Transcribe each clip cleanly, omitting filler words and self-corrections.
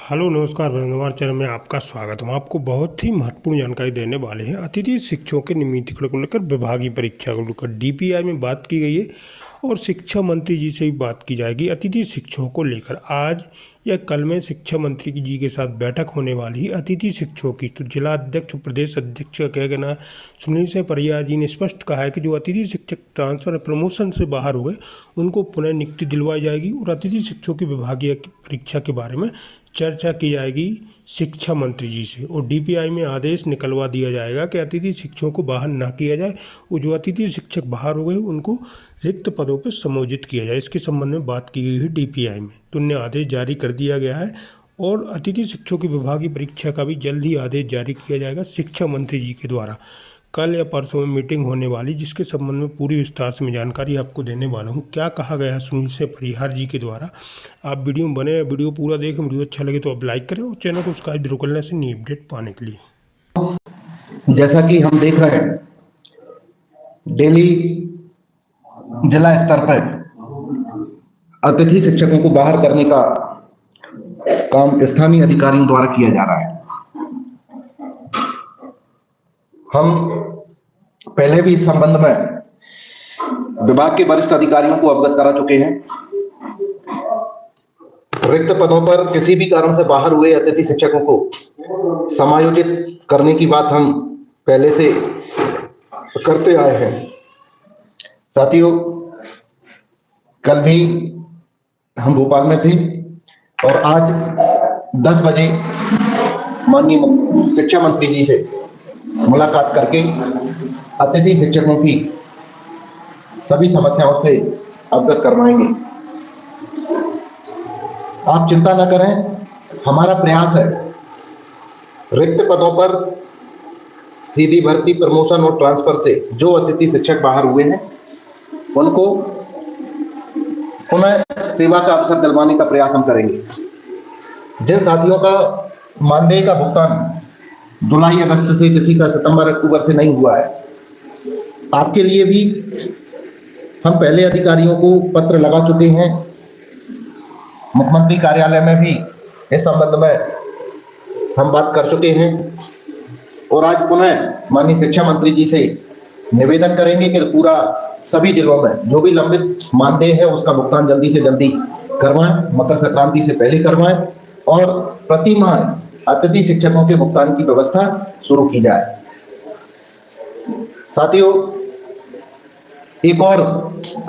Hello नमस्कार हमारे channel में आपका स्वागत है। हम आपको बहुत ही महत्वपूर्ण जानकारी देने वाले हैं। अतिथि शिक्षकों के नियमितीकरण को लेकर विभागीय परीक्षा को लेकर डीपीआई में बात की गई है और शिक्षा मंत्री जी से भी बात की जाएगी। अतिथि शिक्षकों को लेकर आज या कल में शिक्षा मंत्री जी के साथ बैठक होने वाली है। अतिथि शिक्षकों की तो जिला अध्यक्ष प्रदेश अध्यक्ष का क्या कहना, सुनील सिंह परिहार जी ने स्पष्ट कहा है कि जो अतिथि शिक्षक ट्रांसफर प्रमोशन से बाहर हुए उनको पुनः नियुक्ति दिलवाई जाएगी और अतिथि शिक्षकों की विभागीय परीक्षा के बारे में चर्चा की जाएगी शिक्षा मंत्री जी से। और डीपीआई में आदेश निकलवा दिया जाएगा कि अतिथि शिक्षकों को बाहर ना किया जाए और जो अतिथि शिक्षक बाहर हो गए उनको रिक्त पदों पर समायोजित किया जाए। इसके संबंध में बात की गई है डीपीआई में, तो उन्हें आदेश जारी कर दिया गया है और अतिथि शिक्षकों की विभागीय परीक्षा का भी जल्द ही आदेश जारी किया जाएगा शिक्षा मंत्री जी के द्वारा। कल या परसों में मीटिंग होने वाली, जिसके संबंध में पूरी विस्तार से मैं जानकारी आपको देने वाला हूँ। क्या कहा गया है सुनील सिंह परिहार जी के द्वारा, आप वीडियो में बने, वीडियो पूरा देखें। वीडियो अच्छा लगे तो आप लाइक करें और चैनल को सब्सक्राइब जरूर करने से नई अपडेट पाने के लिए। जैसा कि हम देख रहे हैं, डेली जिला स्तर पर अतिथि शिक्षकों को बाहर करने का काम स्थानीय अधिकारियों द्वारा किया जा रहा है। हम पहले भी इस संबंध में विभाग के वरिष्ठ अधिकारियों को अवगत करा चुके हैं। रिक्त पदों पर किसी भी कारण से बाहर हुए अतिथि शिक्षकों को समायोजित करने की बात हम पहले से करते आए हैं। साथियों, कल भी हम भोपाल में थे और आज 10 बजे माननीय शिक्षा मंत्री जी से मुलाकात करके अतिथि शिक्षकों की सभी समस्याओं से अवगत करवाएंगे। आप चिंता न करें, हमारा प्रयास है रिक्त पदों पर सीधी भर्ती, प्रमोशन और ट्रांसफर से जो अतिथि शिक्षक बाहर हुए हैं उनको पुनः सेवा का अवसर दिलवाने का प्रयास हम करेंगे। जिन साथियों का मानदेय का भुगतान जुलाई अगस्त से, किसी का सितंबर अक्टूबर से नहीं हुआ है, आपके लिए भी हम पहले अधिकारियों को पत्र लगा चुके हैं। मुख्यमंत्री कार्यालय में भी इस संबंध में हम बात कर चुके हैं और आज पुनः माननीय शिक्षा मंत्री जी से निवेदन करेंगे कि पूरा सभी जिलों में जो भी लंबित मानदेय है उसका भुगतान जल्दी से जल्दी करवाएं, मकर संक्रांति से पहले करवाएं और प्रति माह अतिथि शिक्षकों के भुगतान की व्यवस्था शुरू की जाए। साथियों, एक और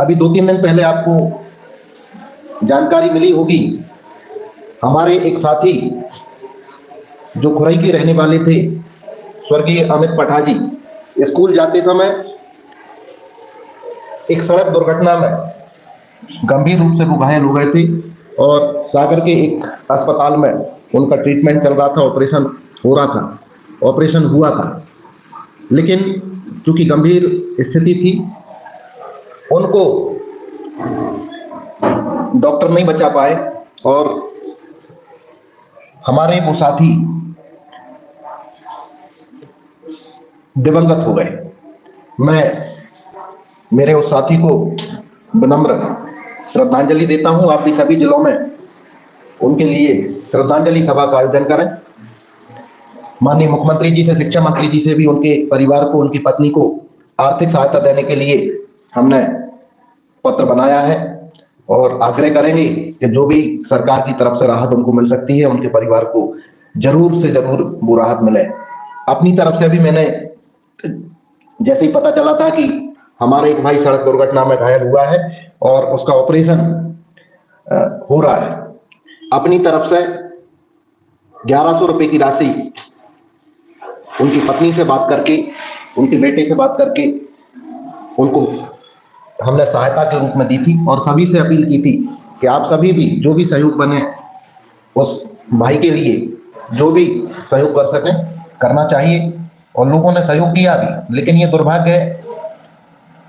अभी 2-3 दिन पहले आपको जानकारी मिली होगी, हमारे एक साथी जो खुरई के रहने वाले थे, स्वर्गीय अमित पठाजी, स्कूल जाते समय एक सड़क दुर्घटना में गंभीर रूप से वो घायल हो गए थे और सागर के एक अस्पताल में उनका ट्रीटमेंट चल रहा था, ऑपरेशन हुआ था, लेकिन चूंकि गंभीर स्थिति थी उनको डॉक्टर नहीं बचा पाए और हमारे वो साथी दिवंगत हो गए। मैं मेरे उस साथी को विनम्र श्रद्धांजलि देता हूं। आप भी सभी जिलों में उनके लिए श्रद्धांजलि सभा का आयोजन करें। माननीय मुख्यमंत्री जी से, शिक्षा मंत्री जी से भी उनके परिवार को, उनकी पत्नी को आर्थिक सहायता देने के लिए हमने पत्र बनाया है और आग्रह करेंगे कि जो भी सरकार की तरफ से राहत उनको मिल सकती है, उनके परिवार को जरूर से जरूर वो राहत मिले। अपनी तरफ से भी मैंने, जैसे ही पता चला था कि हमारा एक भाई सड़क दुर्घटना में घायल हुआ है और उसका ऑपरेशन हो रहा है, अपनी तरफ से 1100 रुपए की राशि उनकी पत्नी से बात करके, उनके बेटे से बात करके उनको हमने सहायता के रूप में दी थी और सभी से अपील की थी कि आप सभी भी जो भी सहयोग बने उस भाई के लिए जो भी सहयोग कर सकें करना चाहिए। और लोगों ने सहयोग किया भी, लेकिन ये दुर्भाग्य है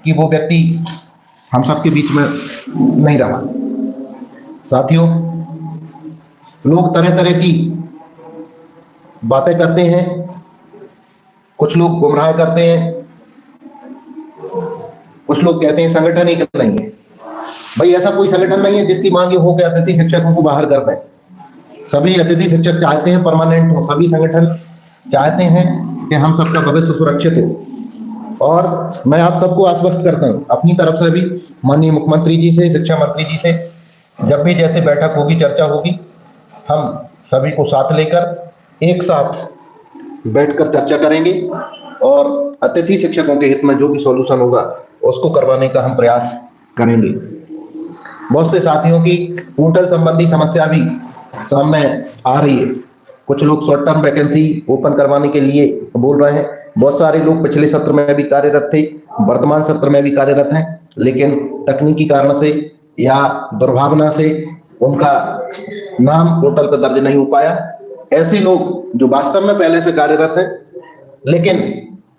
कि वो व्यक्ति हम सबके बीच में नहीं रहा। साथियों, लोग तरह तरह की बातें करते हैं, कुछ लोग गुमराह करते हैं, कुछ लोग कहते हैं संगठन एक नहीं है। भाई ऐसा कोई संगठन नहीं है जिसकी मांग ये हो कि अतिथि शिक्षकों को बाहर कर दें। सभी अतिथि शिक्षक चाहते हैं परमानेंट हो, सभी संगठन चाहते हैं कि हम सबका भविष्य सुरक्षित हो। और मैं आप सबको आश्वस्त करता हूं अपनी तरफ से भी, माननीय मुख्यमंत्री जी से, शिक्षा मंत्री जी से, जब भी जैसे बैठक होगी, चर्चा होगी, हम सभी को साथ लेकर एक साथ बैठकर चर्चा करेंगे और अतिथि शिक्षकों के हित में जो भी सॉल्यूशन होगा उसको करवाने का हम प्रयास करेंगे। बहुत से साथियों की पोर्टल संबंधी समस्या भी सामने आ रही है। कुछ लोग शॉर्ट टर्म वैकेंसी ओपन करवाने के लिए बोल रहे हैं। बहुत सारे लोग पिछले सत्र में भी कार्यरत थे, वर्तमान सत्र में भी कार्यरत हैं, लेकिन तकनीकी कारण से या दुर्भावना से उनका नाम पोर्टल पर दर्ज नहीं हो पाया। ऐसे लोग जो वास्तव में पहले से कार्यरत हैं लेकिन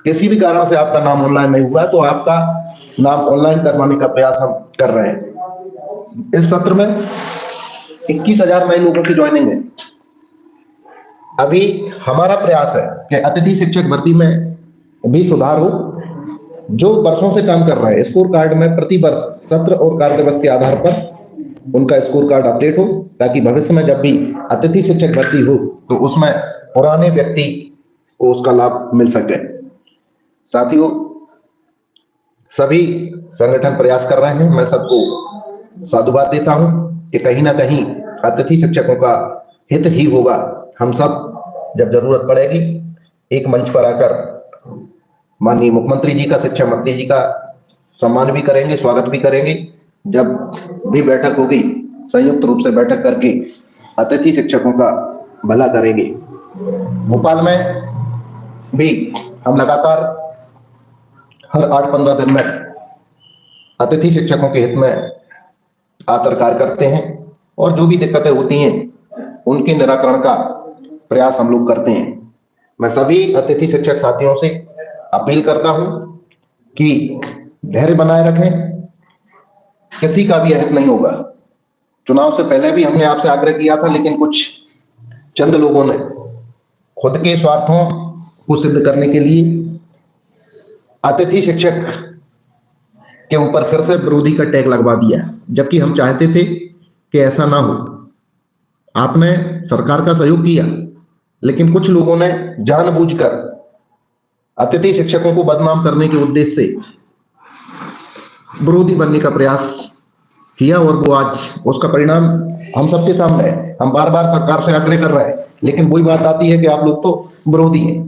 किसी भी कारण से आपका नाम ऑनलाइन नहीं हुआ, तो आपका नाम ऑनलाइन करवाने का प्रयास हम कर रहे हैं। इस सत्र में 21,000 नए लोगों की ज्वाइनिंग है। अभी हमारा प्रयास है कि अतिथि शिक्षक भर्ती में भी सुधार हो। जो वर्षों से काम कर रहे हैं, स्कोर कार्ड में प्रति वर्ष सत्र और कार्य दिवस के आधार पर उनका स्कोर कार्ड अपडेट हो, ताकि भविष्य में जब भी अतिथि शिक्षक भर्ती हो तो उसमें पुराने व्यक्ति को उसका लाभ मिल सके। साथियों, सभी संगठन प्रयास कर रहे हैं। मैं सबको साधुवाद देता हूं कि कहीं ना कहीं अतिथि शिक्षकों का हित ही होगा। हम सब जब जरूरत पड़ेगी एक मंच पर आकर माननीय मुख्यमंत्री जी का, शिक्षा मंत्री जी का सम्मान भी करेंगे, स्वागत भी करेंगे। जब भी बैठक होगी संयुक्त रूप से बैठक करके अतिथि शिक्षकों का भला करेंगे। भोपाल में भी हम लगातार हर 8-15 दिन में अतिथि शिक्षकों के हित में आकर कार्य करते हैं और जो भी दिक्कतें होती हैं उनके निराकरण का प्रयास हम लोग करते हैं। मैं सभी अतिथि शिक्षक साथियों से अपील करता हूं कि धैर्य बनाए रखें, किसी का भी अहित नहीं होगा। चुनाव से पहले भी हमने आपसे आग्रह किया था, लेकिन कुछ चंद लोगों ने खुद के स्वार्थों को सिद्ध करने के लिए अतिथि शिक्षक के ऊपर फिर से विरोधी का टैग लगवा दिया, जबकि हम चाहते थे कि ऐसा ना हो। आपने सरकार का सहयोग किया, लेकिन कुछ लोगों ने जानबूझकर अतिथि शिक्षकों को बदनाम करने के उद्देश्य से विरोधी बनने का प्रयास किया और वो आज उसका परिणाम हम सबके सामने है। हम बार बार सरकार से आग्रह कर रहे हैं, लेकिन वही बात आती है कि आप लोग तो विरोधी हैं।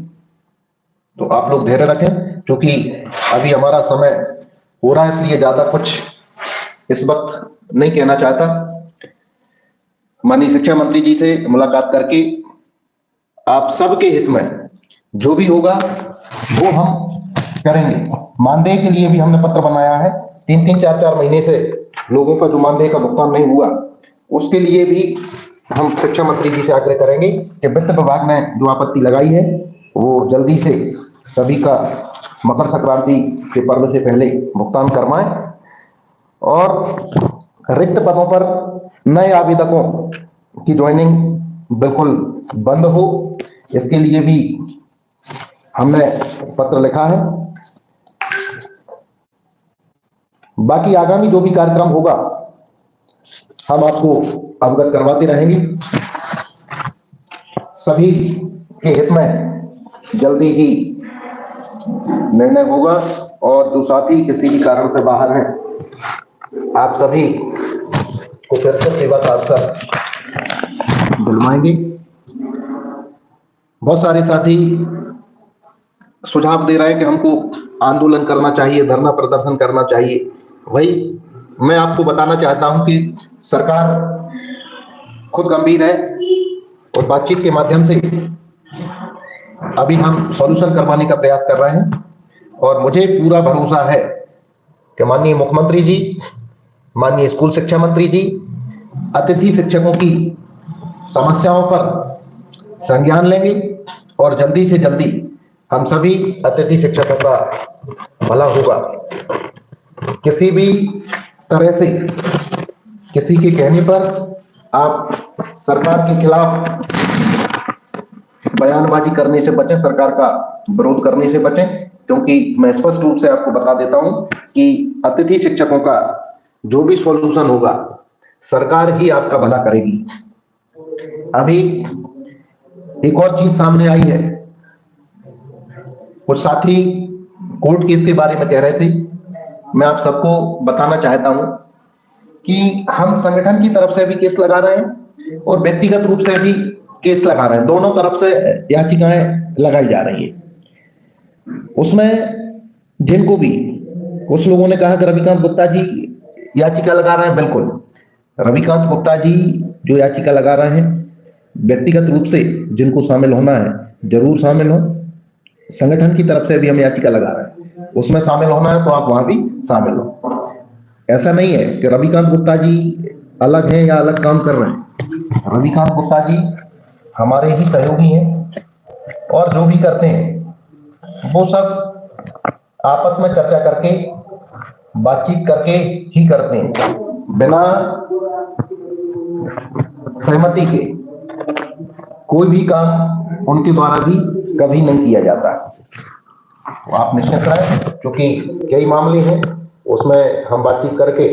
तो आप लोग धैर्य रखें, क्योंकि अभी हमारा समय हो रहा है, इसलिए ज्यादा कुछ इस वक्त नहीं कहना चाहता। माननीय शिक्षा मंत्री जी से मुलाकात करके आप सबके हित में जो भी होगा वो हम करेंगे। मानदेय के लिए भी हमने पत्र बनाया है। 3-3, 4-4 महीने से लोगों का जो मानदेय का भुगतान नहीं हुआ, उसके लिए भी हम शिक्षा मंत्री जी से आग्रह करेंगे कि वित्त विभाग ने जो आपत्ति लगाई है वो जल्दी से सभी का मकर संक्रांति के पर्व से पहले भुगतान करवाएं और रिक्त पदों पर नए आवेदकों की ज्वाइनिंग बिल्कुल बंद हो, इसके लिए भी हमने पत्र लिखा है। बाकी आगामी जो भी कार्यक्रम होगा हम आपको अवगत करवाते रहेंगे। सभी के हित में जल्दी ही निर्णय होगा और जो साथी किसी भी कारण से बाहर हैं, आप सभी को फिर से सेवा का अवसर दिलवाएंगे। बहुत सारे साथी सुझाव दे रहे हैं कि हमको आंदोलन करना चाहिए, धरना प्रदर्शन करना चाहिए। वही मैं आपको बताना चाहता हूं कि सरकार खुद गंभीर है और बातचीत के माध्यम से अभी हम सॉल्यूशन करवाने का प्रयास कर रहे हैं। और मुझे पूरा भरोसा है कि माननीय मुख्यमंत्री जी, माननीय स्कूल शिक्षा मंत्री जी अतिथि शिक्षकों की समस्याओं पर संज्ञान लेंगे और जल्दी से जल्दी हम सभी अतिथि शिक्षकों का भला होगा। किसी भी तरह से किसी के कहने पर आप सरकार के खिलाफ बयानबाजी करने से बचें, सरकार का विरोध करने से बचें, क्योंकि मैं स्पष्ट रूप से आपको बता देता हूं कि अतिथि शिक्षकों का जो भी सॉल्यूशन होगा सरकार ही आपका भला करेगी। अभी एक और चीज सामने आई है, कुछ साथी कोर्ट केस के बारे में कह रहे थे। मैं आप सबको बताना चाहता हूं कि हम संगठन की तरफ से भी केस लगा रहे हैं और व्यक्तिगत रूप से भी केस लगा रहे हैं, दोनों तरफ से याचिकाएं लगाई जा रही है। उसमें जिनको भी कुछ लोगों ने कहा कि रविकांत गुप्ता जी याचिका लगा रहे हैं, बिल्कुल रविकांत गुप्ता जी जो याचिका लगा रहे हैं, व्यक्तिगत रूप से जिनको शामिल होना है जरूर शामिल हो। संगठन की तरफ से भी हम याचिका लगा रहे हैं, उसमें शामिल होना है तो आप वहां भी शामिल हो। ऐसा नहीं है कि रविकांत गुप्ता जी अलग हैं या अलग काम कर रहे हैं। रविकांत गुप्ता जी हमारे ही सहयोगी हैं और जो भी करते हैं वो सब आपस में चर्चा करके, बातचीत करके ही करते हैं, बिना सहमति के कोई भी काम उनके द्वारा भी कभी नहीं किया जाता। तो आप निश्चित रहें, क्योंकि कई मामले हैं उसमें हम बातचीत करके